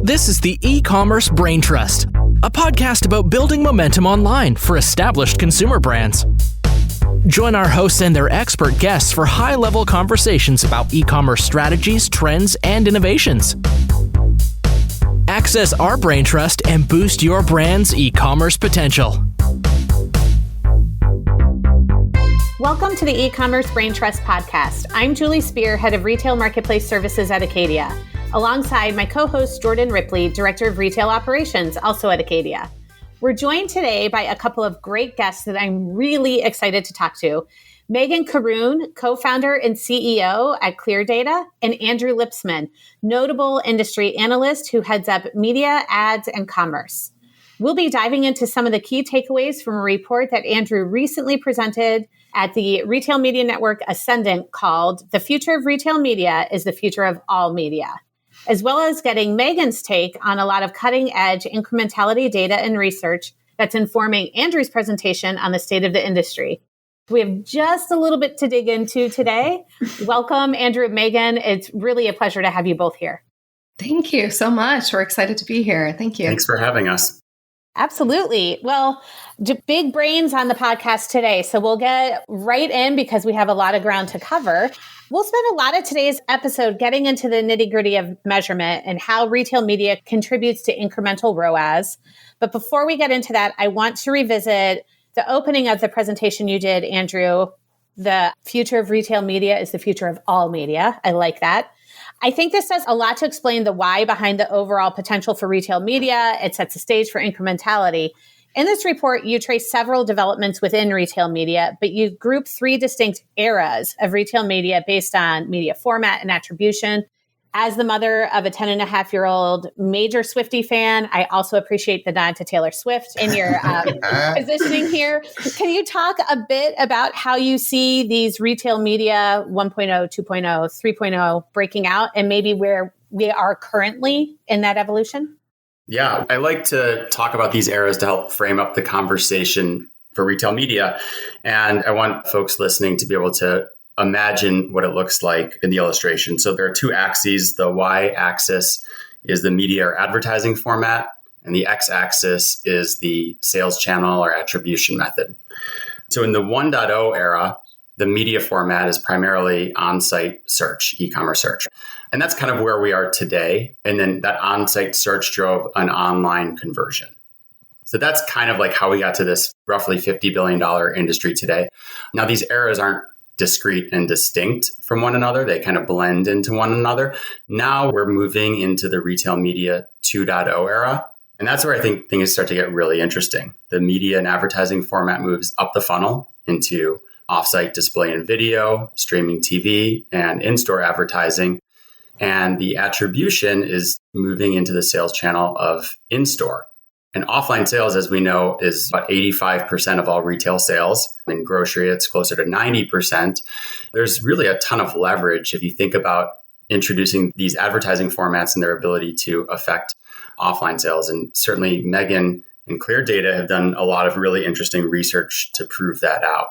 This is the Ecommerce Braintrust, a podcast about building momentum online for established consumer brands. Join our hosts and their expert guests for high-level conversations about e-commerce strategies, trends, and innovations. Access our Braintrust and boost your brand's e-commerce potential. Welcome to the Ecommerce Braintrust podcast. I'm Julie Spear, Head of Retail Marketplace Services at Acadia, alongside my co-host Jordan Ripley, Director of Retail Operations, also at Acadia. We're joined today by a couple of great guests that I'm really excited to talk to. Meghan Corron, co-founder and CEO at Clerdata, and Andrew Lipsman, notable industry analyst who heads up media, ads, and commerce. We'll be diving into some of the key takeaways from a report that Andrew recently presented at the Retail Media Network Ascendant called "The Future of Retail Media is the Future of All Media," as well as getting Meghan's take on a lot of cutting-edge incrementality data and research that's informing Andrew's presentation on the state of the industry. We have just a little bit to dig into today. Welcome, Andrew and Meghan. It's really a pleasure to have you both here. Thank you so much. We're excited to be here. Thank you. Thanks for having us. Absolutely. Well, big brains on the podcast today. So we'll get right in because we have a lot of ground to cover. We'll spend a lot of today's episode getting into the nitty-gritty of measurement and how retail media contributes to incremental ROAS. But before we get into that, I want to revisit the opening of the presentation you did, Andrew. The future of retail media is the future of all media. I like that. I think this does a lot to explain the why behind the overall potential for retail media. It sets the stage for incrementality. In this report, you trace several developments within retail media, but you group three distinct eras of retail media based on media format and attribution. As the mother of a 10-and-a-half-year-old major Swiftie fan, I also appreciate the nod to Taylor Swift in your positioning here. Can you talk a bit about how you see these retail media 1.0, 2.0, 3.0 breaking out and maybe where we are currently in that evolution? Yeah, I like to talk about these eras to help frame up the conversation for retail media. And I want folks listening to be able to imagine what it looks like in the illustration. So there are two axes. The y-axis is the media or advertising format, and the x-axis is the sales channel or attribution method. So in the 1.0 era, the media format is primarily on-site search, e-commerce search. And that's kind of where we are today. And then that on-site search drove an online conversion. So that's kind of like how we got to this roughly $50 billion industry today. Now, these eras aren't discrete and distinct from one another. They kind of blend into one another. Now we're moving into the retail media 2.0 era. And that's where I think things start to get really interesting. The media and advertising format moves up the funnel into offsite display and video, streaming TV, and in-store advertising. And the attribution is moving into the sales channel of in-store. And offline sales, as we know, is about 85% of all retail sales. In grocery, it's closer to 90%. There's really a ton of leverage if you think about introducing these advertising formats and their ability to affect offline sales. And certainly Meghan and Clerdata have done a lot of really interesting research to prove that out.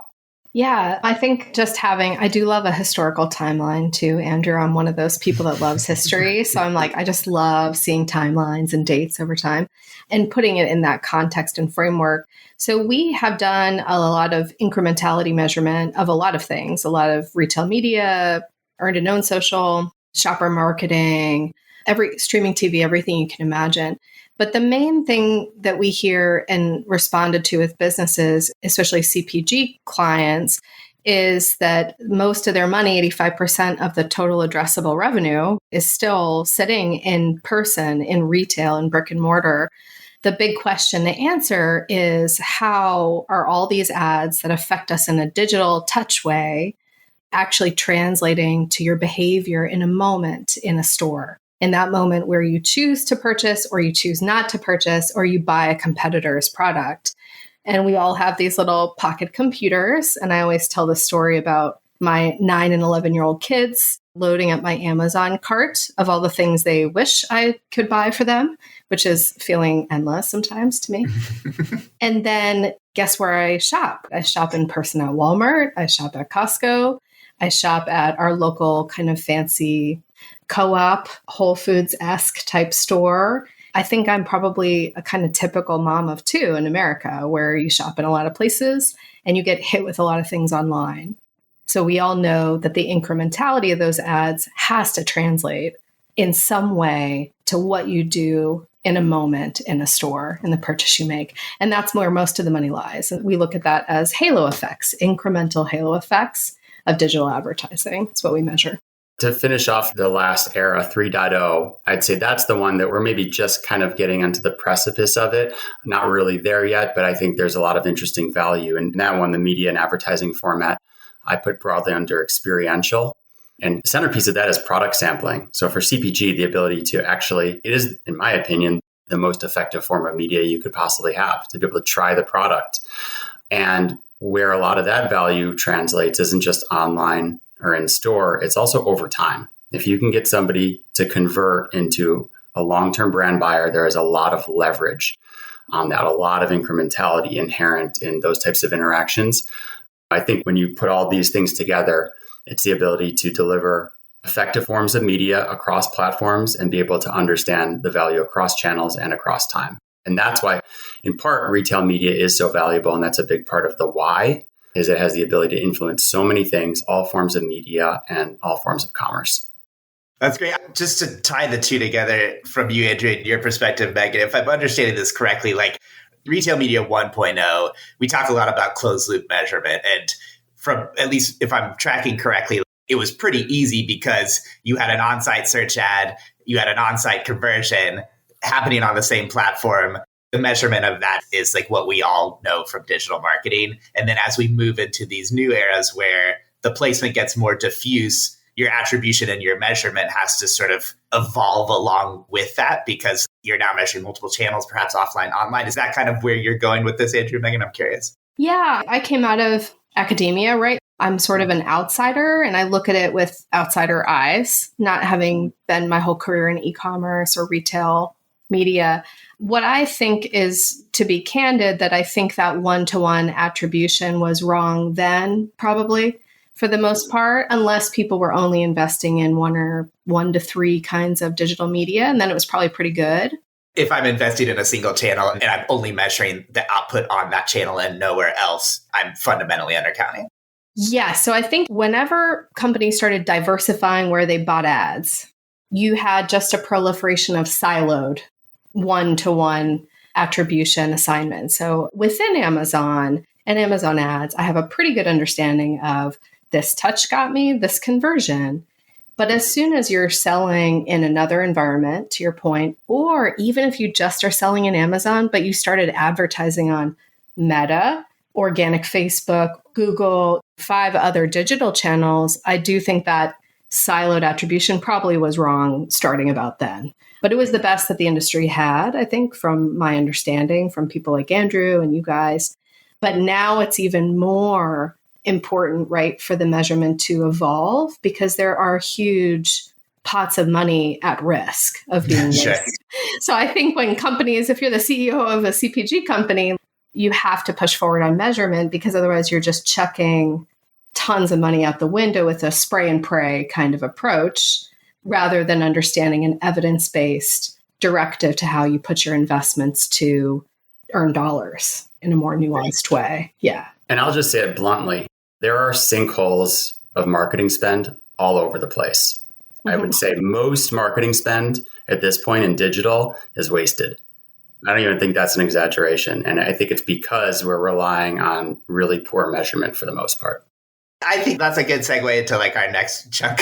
Yeah, I think I do love a historical timeline too, Andrew. I'm one of those people that loves history. So I just love seeing timelines and dates over time and putting it in that context and framework. So we have done a lot of incrementality measurement of a lot of things, a lot of retail media, earned and owned social, shopper marketing, every streaming TV, everything you can imagine. But the main thing that we hear and responded to with businesses, especially CPG clients, is that most of their money, 85% of the total addressable revenue, is still sitting in person, in retail, in brick and mortar. The big question to answer is, how are all these ads that affect us in a digital touch way actually translating to your behavior in a moment in a store? In that moment where you choose to purchase or you choose not to purchase or you buy a competitor's product. And we all have these little pocket computers. And I always tell the story about my 9 and 11-year-old kids loading up my Amazon cart of all the things they wish I could buy for them, which is feeling endless sometimes to me. And then guess where I shop? I shop in person at Walmart. I shop at Costco. I shop at our local kind of fancy co-op, Whole Foods-esque type store. I think I'm probably a kind of typical mom of two in America, where you shop in a lot of places and you get hit with a lot of things online. So we all know that the incrementality of those ads has to translate in some way to what you do in a moment in a store, in the purchase you make. And that's where most of the money lies. And we look at that as halo effects, incremental halo effects of digital advertising. That's what we measure. To finish off the last era, 3.0, I'd say that's the one that we're maybe just kind of getting onto the precipice of it. Not really there yet, but I think there's a lot of interesting value. And that one, the media and advertising format, I put broadly under experiential. And the centerpiece of that is product sampling. So for CPG, the ability to actually, it is, in my opinion, the most effective form of media you could possibly have, to be able to try the product. And where a lot of that value translates isn't just online or in store, it's also over time. If you can get somebody to convert into a long-term brand buyer, there is a lot of leverage on that, a lot of incrementality inherent in those types of interactions. I think when you put all these things together, it's the ability to deliver effective forms of media across platforms and be able to understand the value across channels and across time. And that's why, in part, retail media is so valuable. And that's a big part of the why, is it has the ability to influence so many things, all forms of media and all forms of commerce. That's great. Just to tie the two together from you, Andrew, and your perspective, Meghan, if I'm understanding this correctly, like retail media 1.0, we talk a lot about closed loop measurement. And from, at least if I'm tracking correctly, it was pretty easy because you had an on-site search ad, you had an on-site conversion happening on the same platform. The measurement of that is like what we all know from digital marketing. And then as we move into these new eras where the placement gets more diffuse, your attribution and your measurement has to sort of evolve along with that because you're now measuring multiple channels, perhaps offline, online. Is that kind of where you're going with this, Andrew, Meghan? I'm curious. Yeah, I came out of academia, right? I'm sort of an outsider and I look at it with outsider eyes, not having been my whole career in e-commerce or retail media. What I think is, to be candid, that I think that one-to-one attribution was wrong then, probably for the most part, unless people were only investing in one to three kinds of digital media. And then it was probably pretty good. If I'm investing in a single channel and I'm only measuring the output on that channel and nowhere else, I'm fundamentally undercounting. Yeah. So I think whenever companies started diversifying where they bought ads, you had just a proliferation of siloed one-to-one attribution assignment. So within Amazon and Amazon ads, I have a pretty good understanding of this touch got me, this conversion. But as soon as you're selling in another environment, to your point, or even if you just are selling in Amazon, but you started advertising on Meta, organic Facebook, Google, 5 other digital channels, I do think that siloed attribution probably was wrong starting about then. But it was the best that the industry had, I think, from my understanding, from people like Andrew and you guys. But now it's even more important, right, for the measurement to evolve because there are huge pots of money at risk of being missed. So I think when companies, if you're the CEO of a CPG company, you have to push forward on measurement because otherwise you're just chucking tons of money out the window with a spray and pray kind of approach rather than understanding an evidence-based directive to how you put your investments to earn dollars in a more nuanced way. Yeah. And I'll just say it bluntly. There are sinkholes of marketing spend all over the place. I would say most marketing spend at this point in digital is wasted. I don't even think that's an exaggeration. And I think it's because we're relying on really poor measurement for the most part. I think that's a good segue into like our next chunk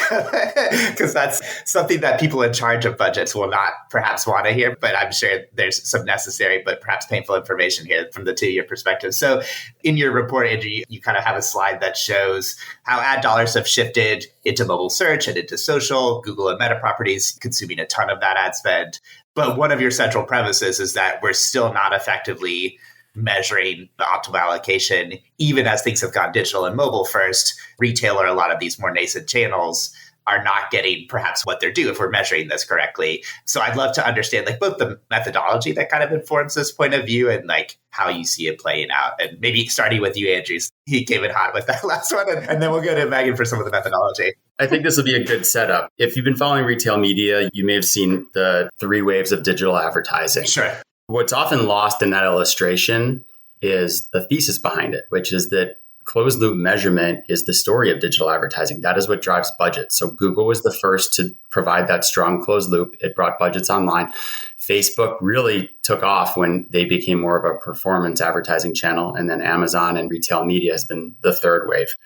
because that's something that people in charge of budgets will not perhaps want to hear, but I'm sure there's some necessary but perhaps painful information here from the two-year perspective. So in your report, Andrew, you kind of have a slide that shows how ad dollars have shifted into mobile search and into social, Google and Meta properties consuming a ton of that ad spend. But one of your central premises is that we're still not effectively measuring the optimal allocation, even as things have gone digital and mobile first. Retail or a lot of these more nascent channels are not getting perhaps what they're due if we're measuring this correctly. So I'd love to understand like both the methodology that kind of informs this point of view and like how you see it playing out. And maybe starting with you, Andrew. He came in hot with that last one, and then we'll go to Meghan for some of the methodology. I think this will be a good setup. If you've been following retail media, you may have seen the 3 waves of digital advertising. Sure. What's often lost in that illustration is the thesis behind it, which is that closed loop measurement is the story of digital advertising. That is what drives budgets. So Google was the first to provide that strong closed loop. It brought budgets online. Facebook really took off when they became more of a performance advertising channel. And then Amazon and retail media has been the 3rd wave.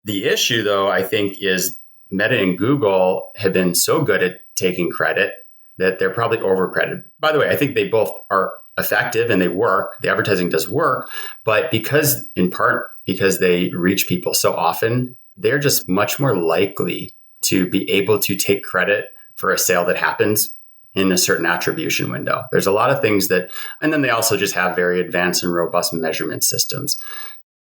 The issue, though, I think, is Meta and Google have been so good at taking credit that they're probably overcredited. By the way, I think they both are effective and they work. The advertising does work, but in part because they reach people so often, they're just much more likely to be able to take credit for a sale that happens in a certain attribution window. There's a lot of things and then they also just have very advanced and robust measurement systems.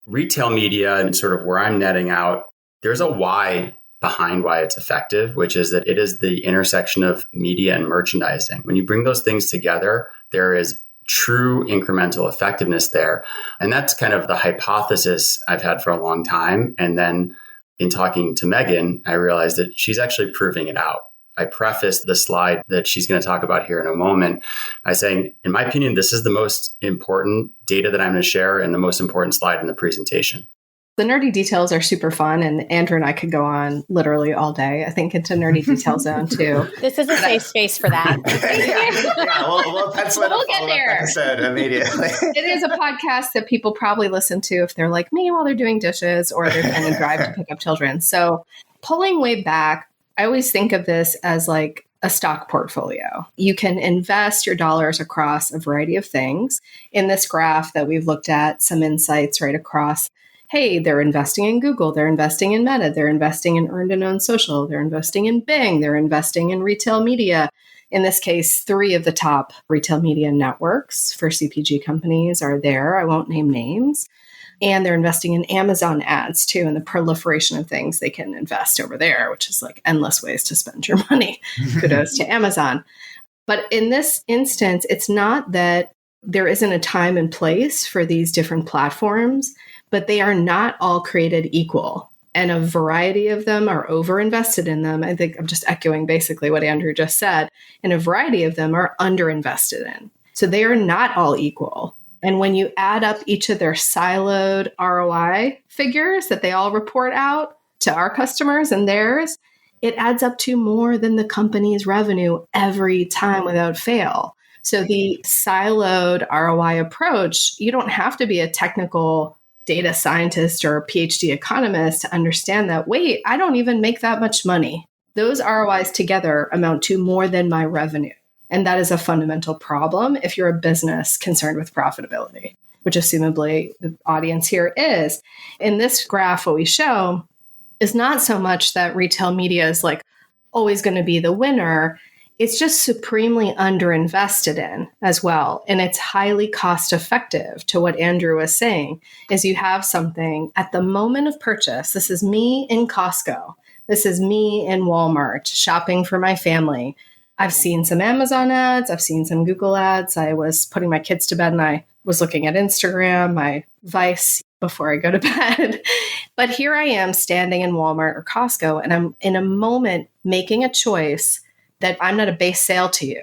Retail media and sort of where I'm netting out, there's a why behind why it's effective, which is that it is the intersection of media and merchandising. When you bring those things together, there is true incremental effectiveness there. And that's kind of the hypothesis I've had for a long time. And then in talking to Meghan, I realized that she's actually proving it out. I prefaced the slide that she's going to talk about here in a moment by saying, in my opinion, this is the most important data that I'm going to share and the most important slide in the presentation. The nerdy details are super fun, and Andrew and I could go on literally all day, I think, into nerdy detail zone too. This is a safe space for that. We'll pencil it. We'll get there. Episode immediately. It is a podcast that people probably listen to if they're like me while they're doing dishes or they're trying to drive to pick up children. So pulling way back, I always think of this as like a stock portfolio. You can invest your dollars across a variety of things. In this graph that we've looked at, some insights right across. Hey, they're investing in Google, they're investing in Meta, they're investing in earned and owned social, they're investing in Bing, they're investing in retail media. In this case, 3 of the top retail media networks for CPG companies are there. I won't name names. And they're investing in Amazon ads too, and the proliferation of things they can invest over there, which is like endless ways to spend your money. Kudos to Amazon. But in this instance, it's not that there isn't a time and place for these different platforms, but they are not all created equal. And a variety of them are overinvested in them. I think I'm just echoing basically what Andrew just said. And a variety of them are underinvested in. So they are not all equal. And when you add up each of their siloed ROI figures that they all report out to our customers and theirs, it adds up to more than the company's revenue every time without fail. So the siloed ROI approach, you don't have to be a technical data scientist or a PhD economist to understand that, wait, I don't even make that much money. Those ROIs together amount to more than my revenue. And that is a fundamental problem if you're a business concerned with profitability, which assumably the audience here is. In this graph, what we show is not so much that retail media is like always going to be the winner. It's just supremely underinvested in as well. And it's highly cost effective to what Andrew was saying is you have something at the moment of purchase. This is me in Costco. This is me in Walmart shopping for my family. I've seen some Amazon ads. I've seen some Google ads. I was putting my kids to bed and I was looking at Instagram, my Vice before I go to bed. But here I am standing in Walmart or Costco, and I'm in a moment making a choice that I'm not a base sale to you.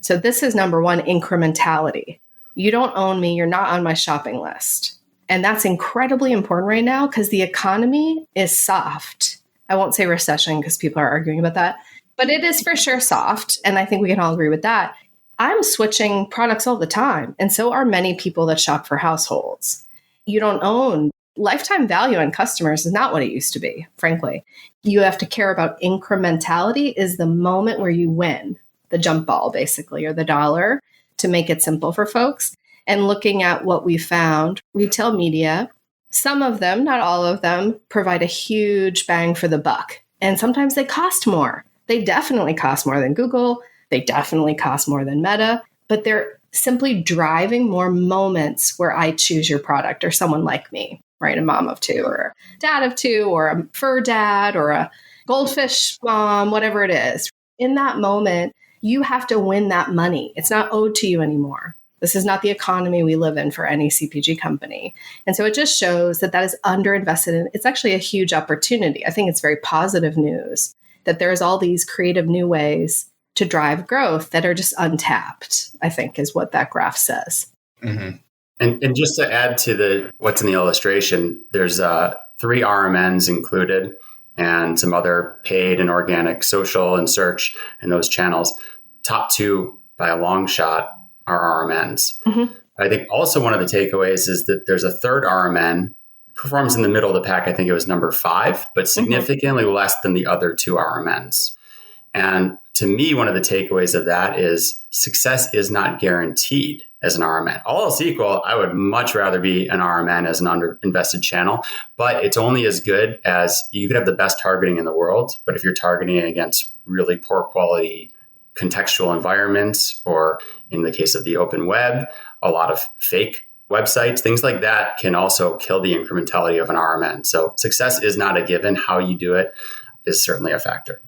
So this is number one, incrementality. You don't own me. You're not on my shopping list. And that's incredibly important right now because the economy is soft. I won't say recession because people are arguing about that, but it is for sure soft. And I think we can all agree with that. I'm switching products all the time. And so are many people that shop for households. You don't own lifetime value on customers is not what it used to be, frankly. You have to care about incrementality is the moment where you win the jump ball, basically, or the dollar, to make it simple for folks. And looking at what we found, retail media, some of them, not all of them, provide a huge bang for the buck. And sometimes they cost more. They definitely cost more than Google. They definitely cost more than Meta, but they're simply driving more moments where I choose your product or someone like me. Right? A mom of 2 or a dad of 2 or a fur dad or a goldfish mom, whatever it is. In that moment, you have to win that money. It's not owed to you anymore. This is not the economy we live in for any CPG company. And so it just shows that is underinvested in. It's actually a huge opportunity. I think it's very positive news that there's all these creative new ways to drive growth that are just untapped, I think is what that graph says. Mm-hmm. And just to add to what's in the illustration, there's 3 RMNs included and some other paid and organic social and search in those channels. Top 2 by a long shot are RMNs. Mm-hmm. I think also one of the takeaways is that there's a third RMN, performs in the middle of the pack. I think it was number 5, but significantly less than the other 2 RMNs. And to me, one of the takeaways of that is success is not guaranteed as an RMN. All else equal, I would much rather be an RMN as an underinvested channel, but it's only as good as you could have the best targeting in the world. But if you're targeting against really poor quality contextual environments, or in the case of the open web, a lot of fake websites, things like that can also kill the incrementality of an RMN. So success is not a given. How you do it is certainly a factor.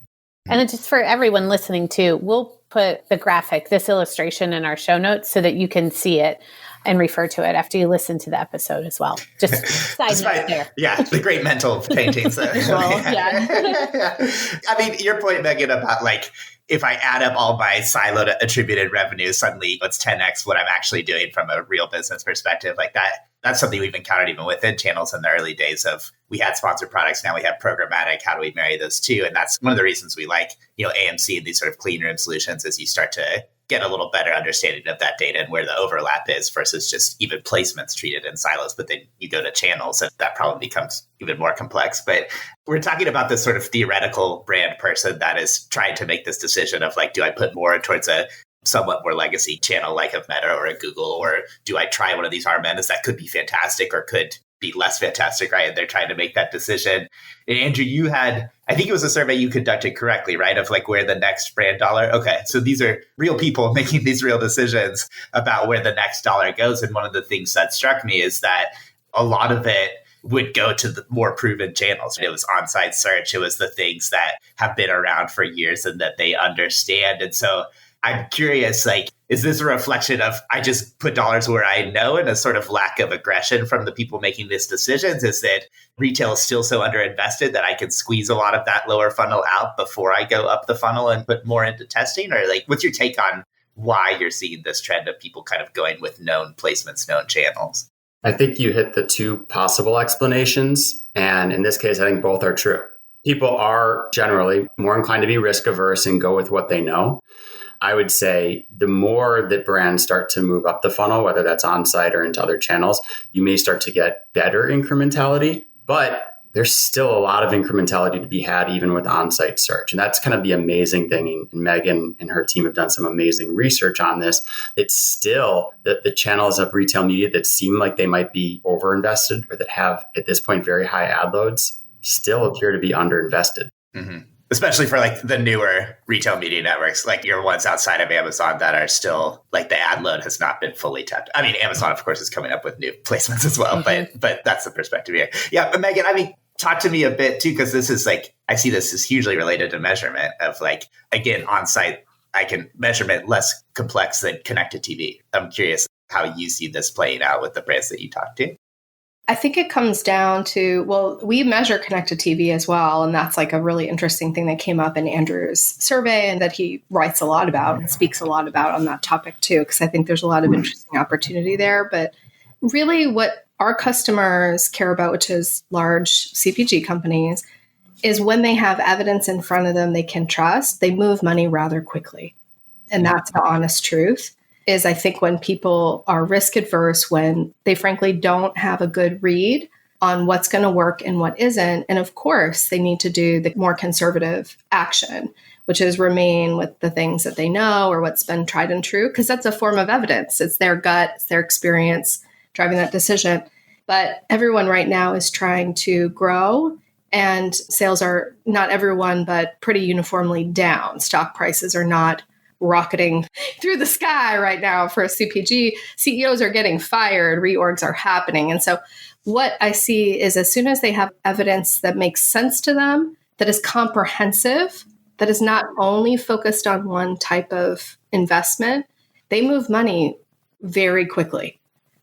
And just for everyone listening too, we'll put the graphic, this illustration in our show notes so that you can see it and refer to it after you listen to the episode as well. Just side note there. Yeah, the great mental paintings. Yeah. I mean, your point, Meghan, about like, if I add up all my siloed attributed revenue, suddenly it's 10x what I'm actually doing from a real business perspective. Like that's something we've encountered even within channels in the early days of, we had sponsored products, now we have programmatic. How do we marry those two? And that's one of the reasons we like, AMC and these sort of clean room solutions, is you start to get a little better understanding of that data and where the overlap is versus just even placements treated in silos. But then you go to channels and that problem becomes even more complex. But we're talking about this sort of theoretical brand person that is trying to make this decision of like, do I put more towards a somewhat more legacy channel like a Meta or a Google, or do I try one of these RMNs that could be fantastic or could be less fantastic, right? And they're trying to make that decision. And Andrew, you had, I think it was a survey you conducted correctly, right? Of like where the next brand dollar. Okay. So these are real people making these real decisions about where the next dollar goes. And one of the things that struck me is that a lot of it would go to the more proven channels. It was on-site search. It was the things that have been around for years and that they understand. And so I'm curious, like, is this a reflection of I just put dollars where I know, and a sort of lack of aggression from the people making these decisions? Is that retail is still so underinvested that I can squeeze a lot of that lower funnel out before I go up the funnel and put more into testing? Or like, what's your take on why you're seeing this trend of people kind of going with known placements, known channels? I think you hit the 2 possible explanations. And in this case, I think both are true. People are generally more inclined to be risk averse and go with what they know. I would say the more that brands start to move up the funnel, whether that's on-site or into other channels, you may start to get better incrementality, but there's still a lot of incrementality to be had even with on-site search. And that's kind of the amazing thing. And Meghan and her team have done some amazing research on this. It's still the channels of retail media that seem like they might be overinvested or that have at this point very high ad loads still appear to be underinvested. Mm-hmm. Especially for like the newer retail media networks, like your ones outside of Amazon that are still like the ad load has not been fully tapped. I mean, Amazon, of course, is coming up with new placements as well, but that's the perspective here. Yeah, but Meghan, I mean, talk to me a bit too, because this is like, I see this as hugely related to measurement of like, again, on-site, I can measurement less complex than connected TV. I'm curious how you see this playing out with the brands that you talk to. I think it comes down to, well, we measure connected TV as well. And that's like a really interesting thing that came up in Andrew's survey and that he writes a lot about and speaks a lot about on that topic too, because I think there's a lot of interesting opportunity there. But really what our customers care about, which is large CPG companies, is when they have evidence in front of them they can trust, they move money rather quickly. And that's the honest truth. Is I think when people are risk adverse, when they frankly don't have a good read on what's going to work and what isn't. And of course, they need to do the more conservative action, which is remain with the things that they know or what's been tried and true, because that's a form of evidence. It's their gut, it's their experience driving that decision. But everyone right now is trying to grow, and sales are, not everyone, but pretty uniformly down. Stock prices are not rocketing through the sky right now for CPG. CEOs are getting fired, reorgs are happening. And so what I see is as soon as they have evidence that makes sense to them, that is comprehensive, that is not only focused on one type of investment, they move money very quickly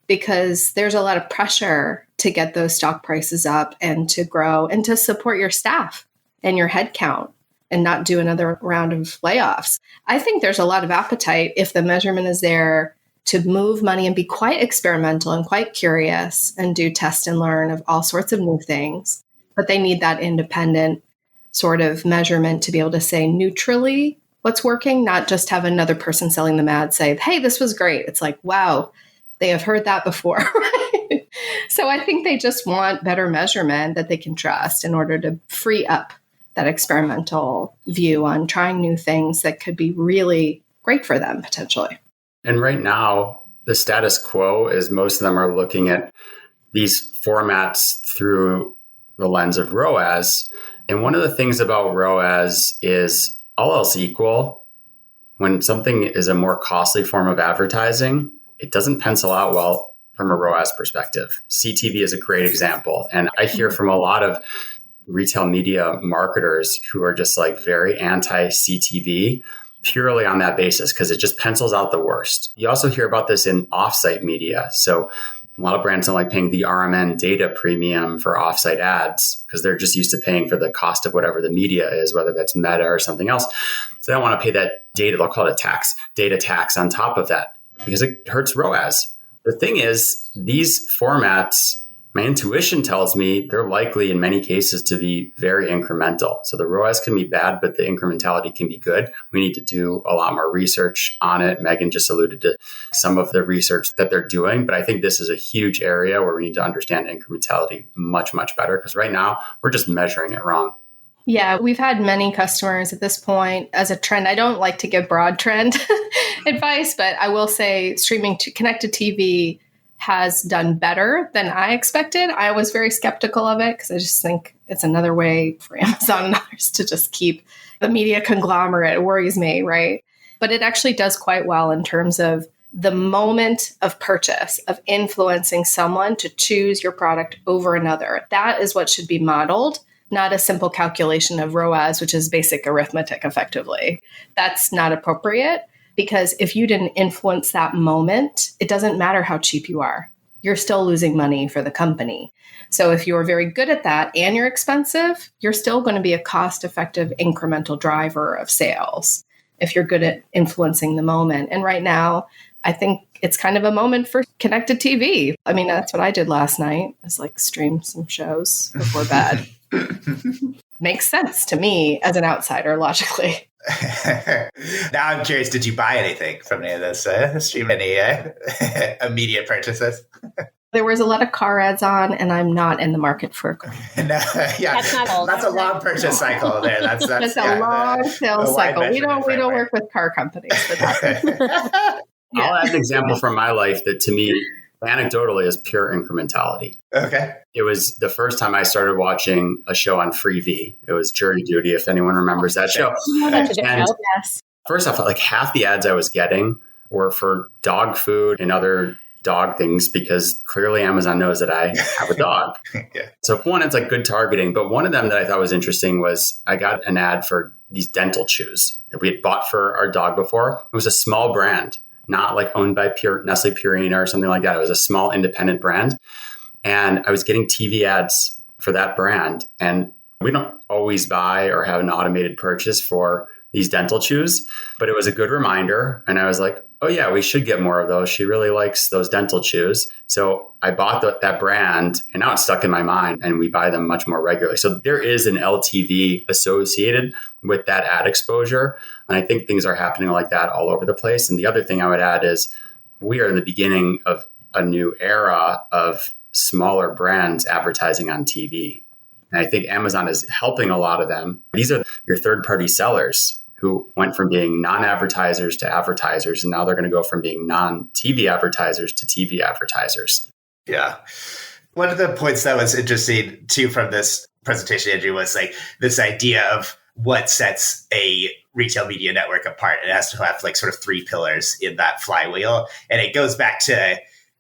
because there's a lot of pressure to get those stock prices up and to grow and to support your staff and your headcount and not do another round of layoffs. I think there's a lot of appetite if the measurement is there to move money and be quite experimental and quite curious and do test and learn of all sorts of new things. But they need that independent sort of measurement to be able to say neutrally what's working, not just have another person selling them ads say, hey, this was great. It's like, wow, they have heard that before. Right? So I think they just want better measurement that they can trust in order to free up that experimental view on trying new things that could be really great for them potentially. And right now, the status quo is most of them are looking at these formats through the lens of ROAS. And one of the things about ROAS is all else equal, when something is a more costly form of advertising, it doesn't pencil out well from a ROAS perspective. CTV is a great example. And I hear from a lot of retail media marketers who are just like very anti-CTV purely on that basis because it just pencils out the worst. You also hear about this in offsite media. So a lot of brands don't like paying the RMN data premium for offsite ads because they're just used to paying for the cost of whatever the media is, whether that's Meta or something else. So they don't want to pay that data, they'll call it a tax, data tax on top of that because it hurts ROAS. The thing is, these formats, my intuition tells me they're likely in many cases to be very incremental. So the ROAS can be bad, but the incrementality can be good. We need to do a lot more research on it. Meghan just alluded to some of the research that they're doing, but I think this is a huge area where we need to understand incrementality much, much better because right now we're just measuring it wrong. Yeah, we've had many customers at this point as a trend. I don't like to give broad trend advice, but I will say streaming to connected TV has done better than I expected. I was very skeptical of it because I just think it's another way for Amazon and others to just keep the media conglomerate. It worries me, right? But it actually does quite well in terms of the moment of purchase, of influencing someone to choose your product over another. That is what should be modeled, not a simple calculation of ROAS, which is basic arithmetic effectively. That's not appropriate. Because if you didn't influence that moment, it doesn't matter how cheap you are. You're still losing money for the company. So if you're very good at that and you're expensive, you're still going to be a cost-effective incremental driver of sales if you're good at influencing the moment. And right now, I think it's kind of a moment for connected TV. I mean, that's what I did last night, is like stream some shows before bed. Makes sense to me as an outsider, logically. Now I'm curious, did you buy anything from any of this stream, any immediate purchases? There was a lot of car ads on, and I'm not in the market for No, yeah, that's a long purchase cycle there. That's a long sales cycle. We don't work with car companies for that. I'll add an example from my life that to me, anecdotally, is pure incrementality. Okay. It was the first time I started watching a show on Freevee. It was Jury Duty, if anyone remembers that show. And first off, like half the ads I was getting were for dog food and other dog things because clearly Amazon knows that I have a dog. Yeah. So one, it's like good targeting. But one of them that I thought was interesting was I got an ad for these dental chews that we had bought for our dog before. It was a small brand, not like owned by Nestle Purina or something like that. It was a small independent brand. And I was getting TV ads for that brand. And we don't always buy or have an automated purchase for these dental chews, but it was a good reminder. And I was like, oh yeah, we should get more of those. She really likes those dental chews. So I bought that brand and now it's stuck in my mind and we buy them much more regularly. So there is an LTV associated with that ad exposure. And I think things are happening like that all over the place. And the other thing I would add is we are in the beginning of a new era of smaller brands advertising on TV. And I think Amazon is helping a lot of them. These are your third-party sellers who went from being non-advertisers to advertisers, and now they're going to go from being non-TV advertisers to TV advertisers. Yeah. One of the points that was interesting too from this presentation, Andrew, was like this idea of what sets a retail media network apart. It has to have like sort of three pillars in that flywheel. And it goes back to,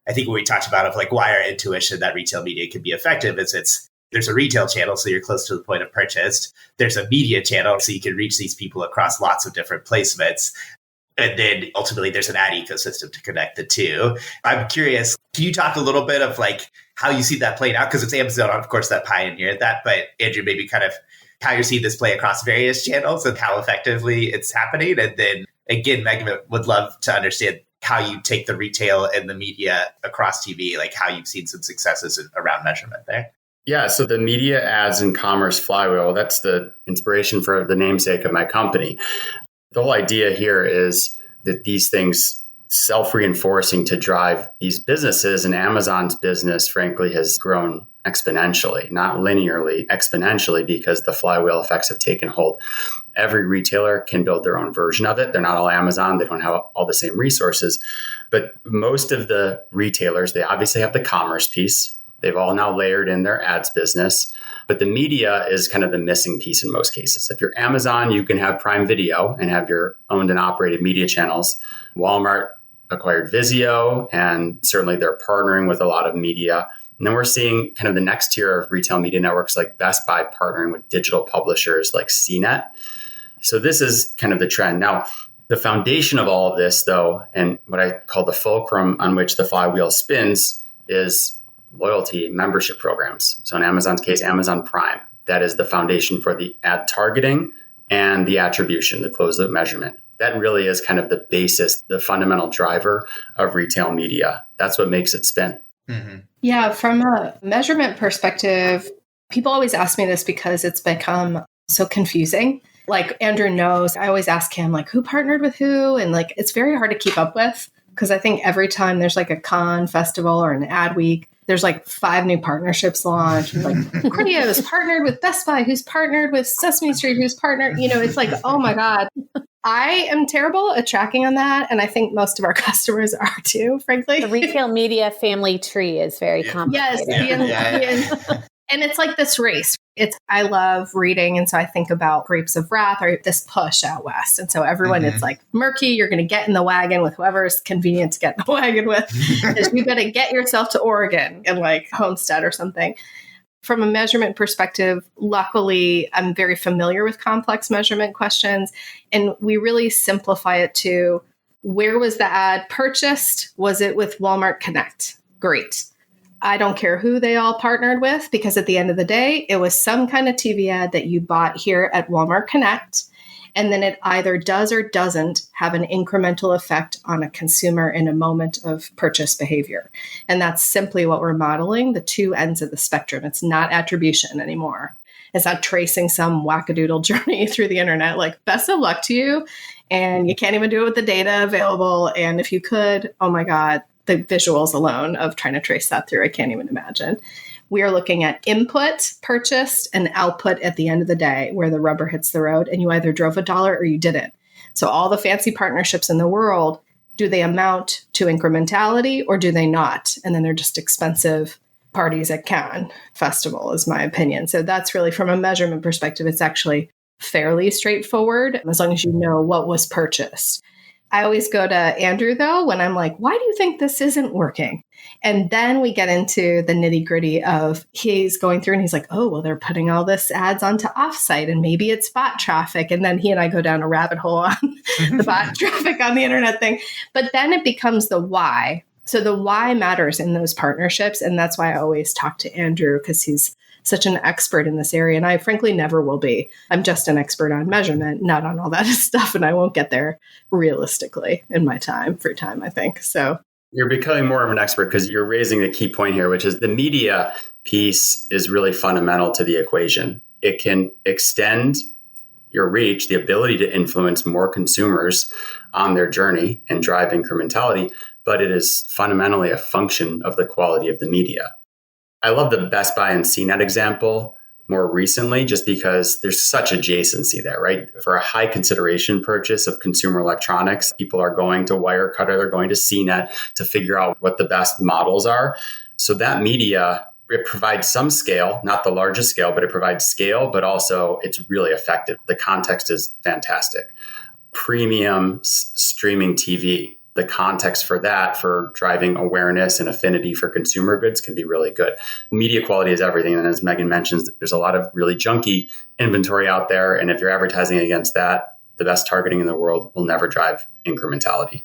I think what we talked about of like why our intuition that retail media can be effective is there's a retail channel, so you're close to the point of purchase. There's a media channel, so you can reach these people across lots of different placements. And then ultimately there's an ad ecosystem to connect the two. I'm curious, can you talk a little bit of like how you see that playing out? Because it's Amazon, of course, that pioneered that. But Andrew, maybe kind of how you see this play across various channels and how effectively it's happening. And then again, Meghan would love to understand how you take the retail and the media across TV, like how you've seen some successes around measurement there. Yeah, so the media ads and commerce flywheel, that's the inspiration for the namesake of my company. The whole idea here is that these things self-reinforcing to drive these businesses, and Amazon's business, frankly, has grown exponentially, not linearly, exponentially, because the flywheel effects have taken hold. Every retailer can build their own version of it. They're not all Amazon. They don't have all the same resources. But most of the retailers, they obviously have the commerce piece. They've all now layered in their ads business. But the media is kind of the missing piece in most cases. If you're Amazon, you can have Prime Video and have your owned and operated media channels. Walmart acquired Vizio, and certainly they're partnering with a lot of media. And then we're seeing kind of the next tier of retail media networks like Best Buy partnering with digital publishers like CNET. So this is kind of the trend. Now, the foundation of all of this, though, and what I call the fulcrum on which the flywheel spins, is loyalty membership programs. So in Amazon's case, Amazon Prime. That is the foundation for the ad targeting and the attribution, the closed loop measurement. That really is kind of the basis, the fundamental driver of retail media. That's what makes it spin. Mm-hmm. Yeah, from a measurement perspective, people always ask me this because it's become so confusing. Like Andrew knows, I always ask him like who partnered with who, and like it's very hard to keep up with because I think every time there's like a con festival or an ad week, there's like 5 new partnerships launched. Like Acadia is partnered with Best Buy, who's partnered with Sesame Street, who's partnered. You know, it's like, oh my God. I am terrible at tracking on that. And I think most of our customers are too, frankly. The retail media family tree is very complicated. Yes. And it's like this race. I love reading. And so I think about Grapes of Wrath or this push out west. And so everyone, it's like murky. You're going to get in the wagon with whoever's convenient to get in the wagon with. You got to get yourself to Oregon and like Homestead or something. From a measurement perspective, luckily, I'm very familiar with complex measurement questions. And we really simplify it to where was the ad purchased? Was it with Walmart Connect? Great. I don't care who they all partnered with, because at the end of the day, it was some kind of TV ad that you bought here at Walmart Connect. And then it either does or doesn't have an incremental effect on a consumer in a moment of purchase behavior. And that's simply what we're modeling, the two ends of the spectrum. It's not attribution anymore. It's not tracing some wackadoodle journey through the internet. Like, best of luck to you. And you can't even do it with the data available. And if you could, oh my God, the visuals alone of trying to trace that through, I can't even imagine. We are looking at input purchased and output at the end of the day where the rubber hits the road, and you either drove $1 or you didn't. So all the fancy partnerships in the world, do they amount to incrementality or do they not? And then they're just expensive parties at Cannes Festival, is my opinion. So that's really, from a measurement perspective, it's actually fairly straightforward as long as you know what was purchased. I always go to Andrew, though, when I'm like, why do you think this isn't working? And then we get into the nitty gritty of he's going through and he's like, oh, well, they're putting all this ads onto offsite and maybe it's bot traffic. And then he and I go down a rabbit hole on the bot traffic on the internet thing. But then it becomes the why. So the why matters in those partnerships. And that's why I always talk to Andrew, because he's such an expert in this area. And I frankly never will be. I'm just an expert on measurement, not on all that stuff. And I won't get there realistically in my free time, I think. So you're becoming more of an expert because you're raising a key point here, which is the media piece is really fundamental to the equation. It can extend your reach, the ability to influence more consumers on their journey and drive incrementality, but it is fundamentally a function of the quality of the media. I love the Best Buy and CNET example more recently, just because there's such adjacency there, right? For a high consideration purchase of consumer electronics, people are going to Wirecutter, they're going to CNET to figure out what the best models are. So that media, it provides some scale, not the largest scale, but it provides scale, but also it's really effective. The context is fantastic. Premium streaming TV. The context for that, for driving awareness and affinity for consumer goods, can be really good. Media quality is everything. And as Meghan mentions, there's a lot of really junky inventory out there. And if you're advertising against that, the best targeting in the world will never drive incrementality.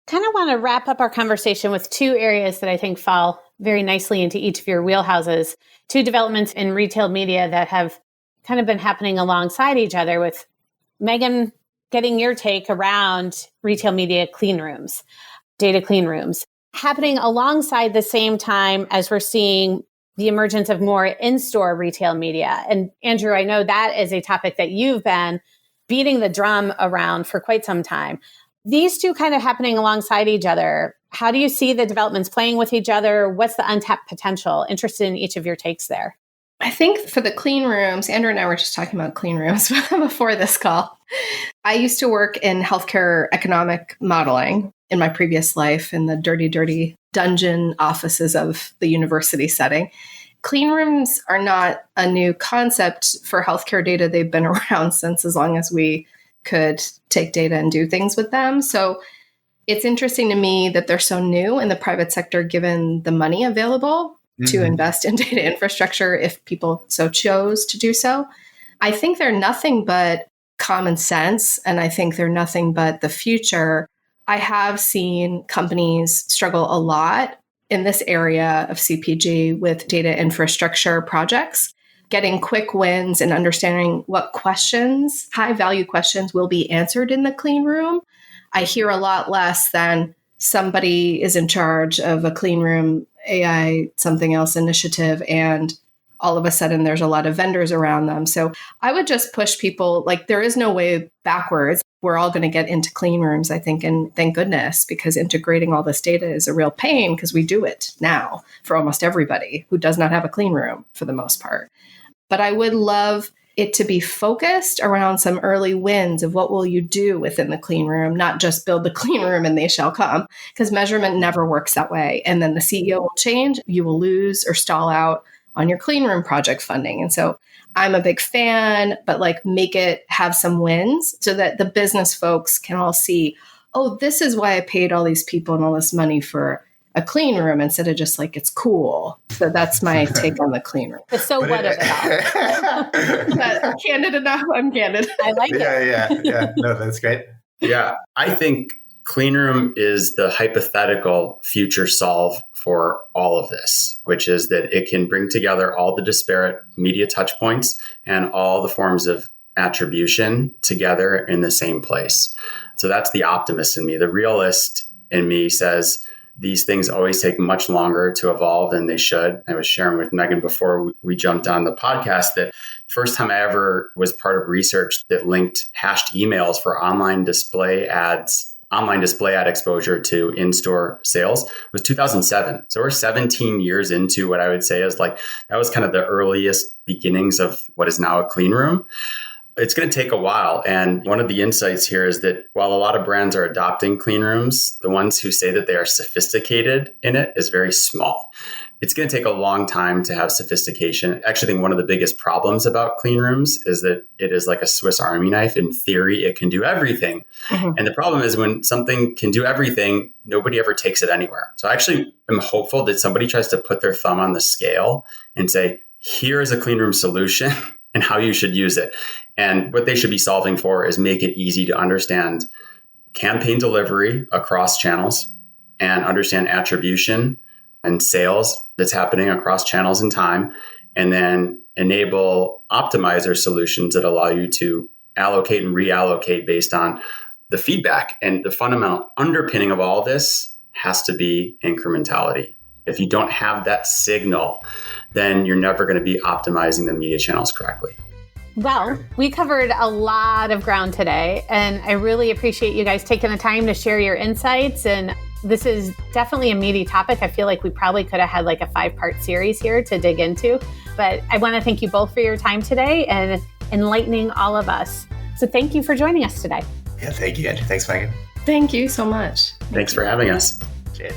Kind of want to wrap up our conversation with two areas that I think fall very nicely into each of your wheelhouses. Two developments in retail media that have kind of been happening alongside each other, with Meghan getting your take around retail media clean rooms, data clean rooms, happening alongside the same time as we're seeing the emergence of more in-store retail media. And Andrew, I know that is a topic that you've been beating the drum around for quite some time. These two kind of happening alongside each other. How do you see the developments playing with each other? What's the untapped potential? Interested in each of your takes there. I think for the clean rooms, Andrew and I were just talking about clean rooms before this call. I used to work in healthcare economic modeling in my previous life in the dirty dungeon offices of the university setting. Clean rooms are not a new concept for healthcare data. They've been around since as long as we could take data and do things with them. So it's interesting to me that they're so new in the private sector, given the money available to invest in data infrastructure if people so chose to do so. I think they're nothing but common sense, and I think they're nothing but the future. I have seen companies struggle a lot in this area of CPG with data infrastructure projects, getting quick wins and understanding what questions, high value questions, will be answered in the clean room. I hear a lot less than somebody is in charge of a clean room AI something else initiative, and all of a sudden there's a lot of vendors around them. So I would just push people, like, there is no way backwards. We're all going to get into clean rooms, I think, and thank goodness, because integrating all this data is a real pain because we do it now for almost everybody who does not have a clean room for the most part. But I would love it to be focused around some early wins of what will you do within the clean room, not just build the clean room and they shall come, because measurement never works that way. And then the CEO will change, you will lose or stall out on your clean room project funding. And so I'm a big fan, but like make it have some wins so that the business folks can all see, oh, this is why I paid all these people and all this money for a clean room instead of just like, it's cool. So that's my take on the clean room. The so what of it all. Is that candid enough? I'm candid. I like it. Yeah. No, that's great. Yeah, I think clean room is the hypothetical future solve for all of this, which is that it can bring together all the disparate media touch points and all the forms of attribution together in the same place. So that's the optimist in me. The realist in me says these things always take much longer to evolve than they should. I was sharing with Meghan before we jumped on the podcast that first time I ever was part of research that linked hashed emails for online display ad exposure to in-store sales was 2007. So we're 17 years into what I would say is like, that was kind of the earliest beginnings of what is now a clean room. It's going to take a while. And one of the insights here is that while a lot of brands are adopting clean rooms, the ones who say that they are sophisticated in it is very small. It's going to take a long time to have sophistication. I actually think one of the biggest problems about clean rooms is that it is like a Swiss Army knife. In theory, it can do everything. Mm-hmm. And the problem is when something can do everything, nobody ever takes it anywhere. So I actually am hopeful that somebody tries to put their thumb on the scale and say, here is a clean room solution and how you should use it. And what they should be solving for is make it easy to understand campaign delivery across channels and understand attribution and sales that's happening across channels and time, and then enable optimizer solutions that allow you to allocate and reallocate based on the feedback. And the fundamental underpinning of all this has to be incrementality. If you don't have that signal, then you're never going to be optimizing the media channels correctly. Well, we covered a lot of ground today, and I really appreciate you guys taking the time to share your insights. And this is definitely a meaty topic. I feel like we probably could have had like a 5-part series here to dig into, but I want to thank you both for your time today and enlightening all of us. So thank you for joining us today. Yeah, thank you, Andrew. Thanks, Meghan. Thank you so much. Thanks for having us. Cheers.